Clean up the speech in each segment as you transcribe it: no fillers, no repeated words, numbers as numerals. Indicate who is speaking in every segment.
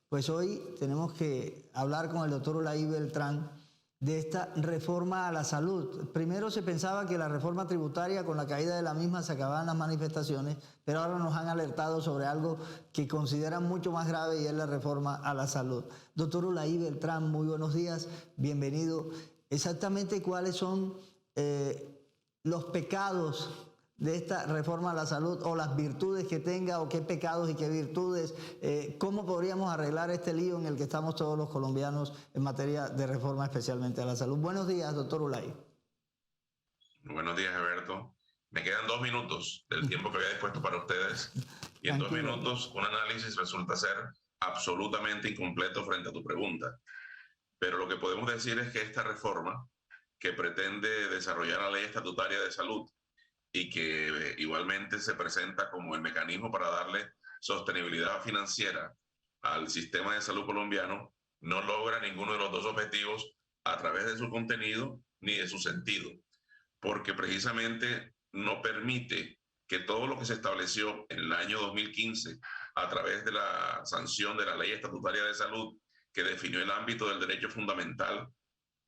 Speaker 1: Pues hoy tenemos que hablar con el doctor Olaí Beltrán de esta reforma a la salud. Primero se pensaba que la reforma tributaria, con la caída de la misma, se acababan las manifestaciones, pero ahora nos han alertado sobre algo que consideran mucho más grave y es la reforma a la salud. Doctor Olaí Beltrán, muy buenos días, bienvenido. Exactamente cuáles son los pecados de esta reforma a la salud, o las virtudes que tenga, o qué pecados y qué virtudes, cómo podríamos arreglar este lío en el que estamos todos los colombianos en materia de reforma, especialmente a la salud. Buenos días, doctor Olaí.
Speaker 2: Buenos días, Alberto. Me quedan 2 minutos del tiempo que había dispuesto para ustedes, y en 2 minutos un análisis resulta ser absolutamente incompleto frente a tu pregunta. Pero lo que podemos decir es que esta reforma, que pretende desarrollar la ley estatutaria de salud y que igualmente se presenta como el mecanismo para darle sostenibilidad financiera al sistema de salud colombiano, no logra ninguno de los dos objetivos a través de su contenido ni de su sentido, porque precisamente no permite que todo lo que se estableció en el año 2015 a través de la sanción de la ley estatutaria de salud, que definió el ámbito del derecho fundamental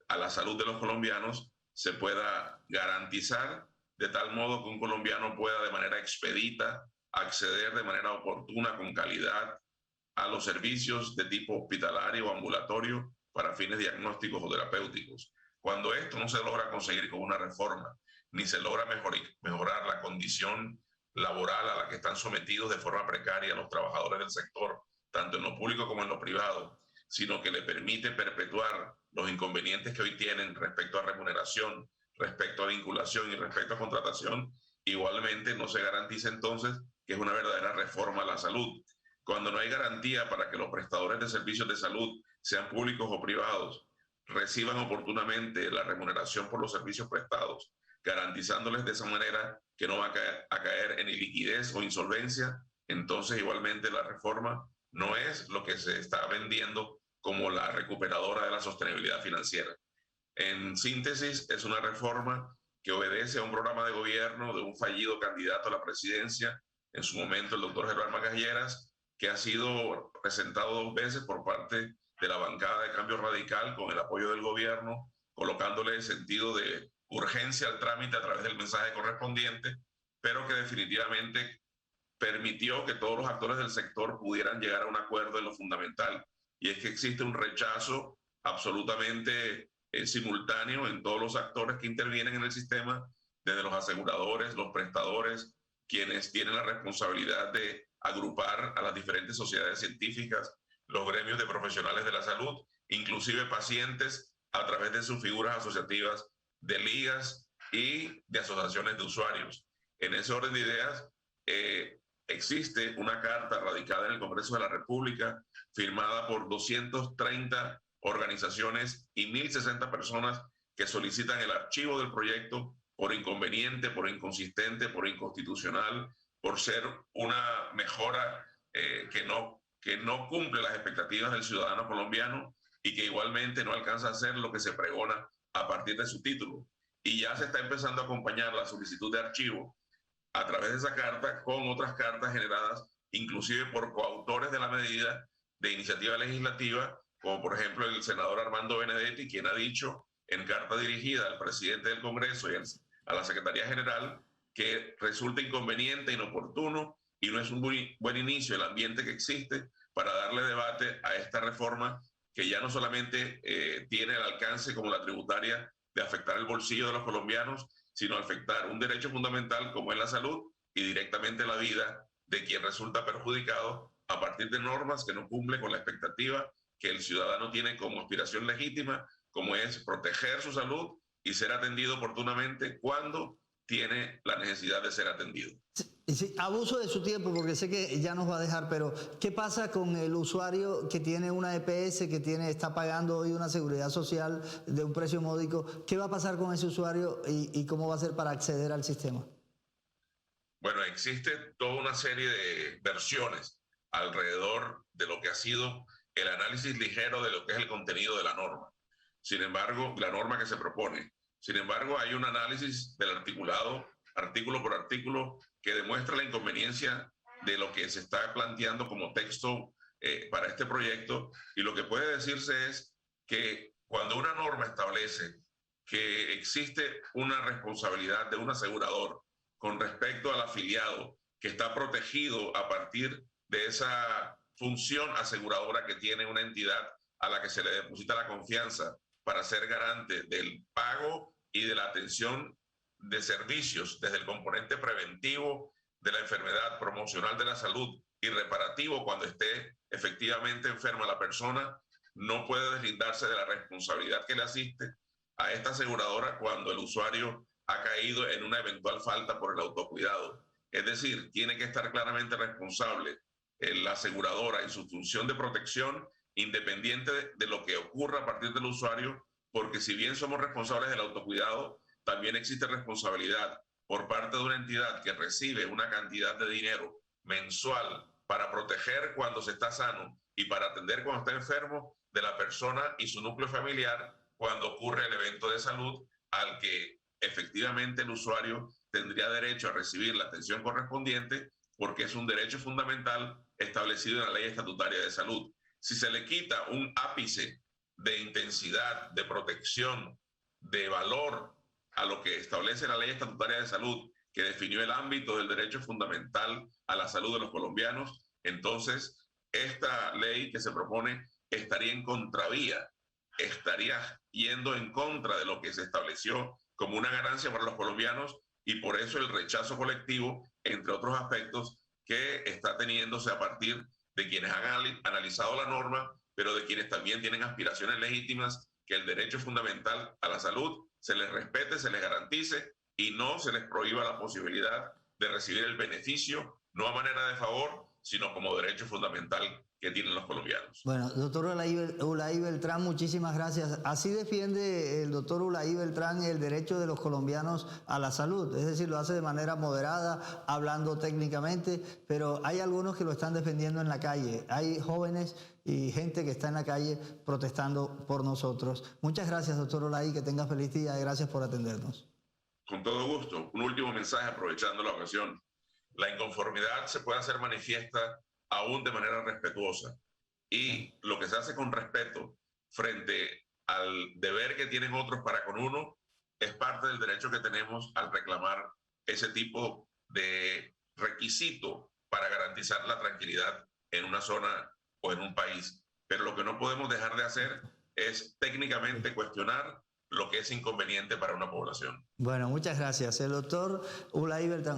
Speaker 2: a la salud de los colombianos, se pueda garantizar de tal modo que un colombiano pueda de manera expedita acceder de manera oportuna, con calidad, a los servicios de tipo hospitalario o ambulatorio para fines diagnósticos o terapéuticos. Cuando esto no se logra conseguir con una reforma, ni se logra mejorar la condición laboral a la que están sometidos de forma precaria los trabajadores del sector, tanto en lo público como en lo privado, sino que le permite perpetuar los inconvenientes que hoy tienen respecto a remuneración, respecto a vinculación y respecto a contratación, igualmente no se garantiza entonces que es una verdadera reforma a la salud. Cuando no hay garantía para que los prestadores de servicios de salud, sean públicos o privados, reciban oportunamente la remuneración por los servicios prestados, garantizándoles de esa manera que no va a caer en iliquidez o insolvencia, entonces igualmente la reforma no es lo que se está vendiendo como la recuperadora de la sostenibilidad financiera. En síntesis, es una reforma que obedece a un programa de gobierno de un fallido candidato a la presidencia, en su momento el doctor Germán Magalleras, que ha sido presentado 2 veces por parte de la bancada de Cambio Radical con el apoyo del gobierno, colocándole sentido de urgencia al trámite a través del mensaje correspondiente, pero que definitivamente permitió que todos los actores del sector pudieran llegar a un acuerdo en lo fundamental, y es que existe un rechazo absolutamente simultáneo en todos los actores que intervienen en el sistema, desde los aseguradores, los prestadores, quienes tienen la responsabilidad de agrupar a las diferentes sociedades científicas, los gremios de profesionales de la salud, inclusive pacientes, a través de sus figuras asociativas de ligas y de asociaciones de usuarios. En ese orden de ideas, existe una carta radicada en el Congreso de la República, firmada por 230 organizaciones y 1.060 personas, que solicitan el archivo del proyecto por inconveniente, por inconsistente, por inconstitucional, por ser una mejora que no cumple las expectativas del ciudadano colombiano, y que igualmente no alcanza a hacer lo que se pregona a partir de su título. Y ya se está empezando a acompañar la solicitud de archivo a través de esa carta con otras cartas generadas inclusive por coautores de la medida de iniciativa legislativa, como por ejemplo el senador Armando Benedetti, quien ha dicho en carta dirigida al presidente del Congreso y a la Secretaría General que resulta inconveniente, inoportuno, y no es un buen inicio el ambiente que existe para darle debate a esta reforma, que ya no solamente tiene el alcance como la tributaria de afectar el bolsillo de los colombianos, sino afectar un derecho fundamental como es la salud, y directamente la vida de quien resulta perjudicado a partir de normas que no cumplen con la expectativa que el ciudadano tiene como aspiración legítima, como es proteger su salud y ser atendido oportunamente cuando tiene la necesidad de ser atendido.
Speaker 1: Sí, abuso de su tiempo porque sé que ya nos va a dejar, pero ¿qué pasa con el usuario que tiene una EPS, que está pagando hoy una seguridad social de un precio módico? ¿Qué va a pasar con ese usuario y cómo va a ser para acceder al sistema?
Speaker 2: Bueno, existe toda una serie de versiones alrededor de lo que ha sido el análisis ligero de lo que es el contenido de la norma. Sin embargo, la norma que se propone. Sin embargo, hay un análisis del articulado, artículo por artículo, que demuestra la inconveniencia de lo que se está planteando como texto para este proyecto, y lo que puede decirse es que cuando una norma establece que existe una responsabilidad de un asegurador con respecto al afiliado que está protegido a partir de esa función aseguradora que tiene una entidad a la que se le deposita la confianza para ser garante del pago y de la atención de servicios desde el componente preventivo de la enfermedad, promocional de la salud y reparativo cuando esté efectivamente enferma la persona, no puede deslindarse de la responsabilidad que le asiste a esta aseguradora cuando el usuario ha caído en una eventual falta por el autocuidado. Es decir, tiene que estar claramente responsable la aseguradora en su función de protección, independiente de lo que ocurra a partir del usuario, porque si bien somos responsables del autocuidado, también existe responsabilidad por parte de una entidad que recibe una cantidad de dinero mensual para proteger cuando se está sano y para atender cuando está enfermo de la persona y su núcleo familiar cuando ocurre el evento de salud al que efectivamente el usuario tendría derecho a recibir la atención correspondiente porque es un derecho fundamental establecido en la ley estatutaria de salud. Si se le quita un ápice de intensidad, de protección, de valor a lo que establece la ley estatutaria de salud, que definió el ámbito del derecho fundamental a la salud de los colombianos, entonces esta ley que se propone estaría en contravía, estaría yendo en contra de lo que se estableció como una ganancia para los colombianos y por eso el rechazo colectivo, entre otros aspectos, que está teniéndose a partir de quienes han analizado la norma, pero de quienes también tienen aspiraciones legítimas que el derecho fundamental a la salud se les respete, se les garantice y no se les prohíba la posibilidad de recibir el beneficio, no a manera de favor, sino como derecho fundamental que tienen los colombianos.
Speaker 1: Bueno, doctor Ulaí Beltrán, muchísimas gracias. Así defiende el doctor Ulaí Beltrán el derecho de los colombianos a la salud, es decir, lo hace de manera moderada, hablando técnicamente, pero hay algunos que lo están defendiendo en la calle. Hay jóvenes y gente que está en la calle protestando por nosotros. Muchas gracias, doctor Ulaí, que tenga feliz día y gracias por atendernos.
Speaker 2: Con todo gusto. Un último mensaje aprovechando la ocasión. La inconformidad se puede hacer manifiesta aún de manera respetuosa. Y lo que se hace con respeto frente al deber que tienen otros para con uno es parte del derecho que tenemos al reclamar ese tipo de requisito para garantizar la tranquilidad en una zona o en un país. Pero lo que no podemos dejar de hacer es técnicamente cuestionar lo que es inconveniente para una población.
Speaker 1: Bueno, muchas gracias. El doctor Ulaí Beltrán.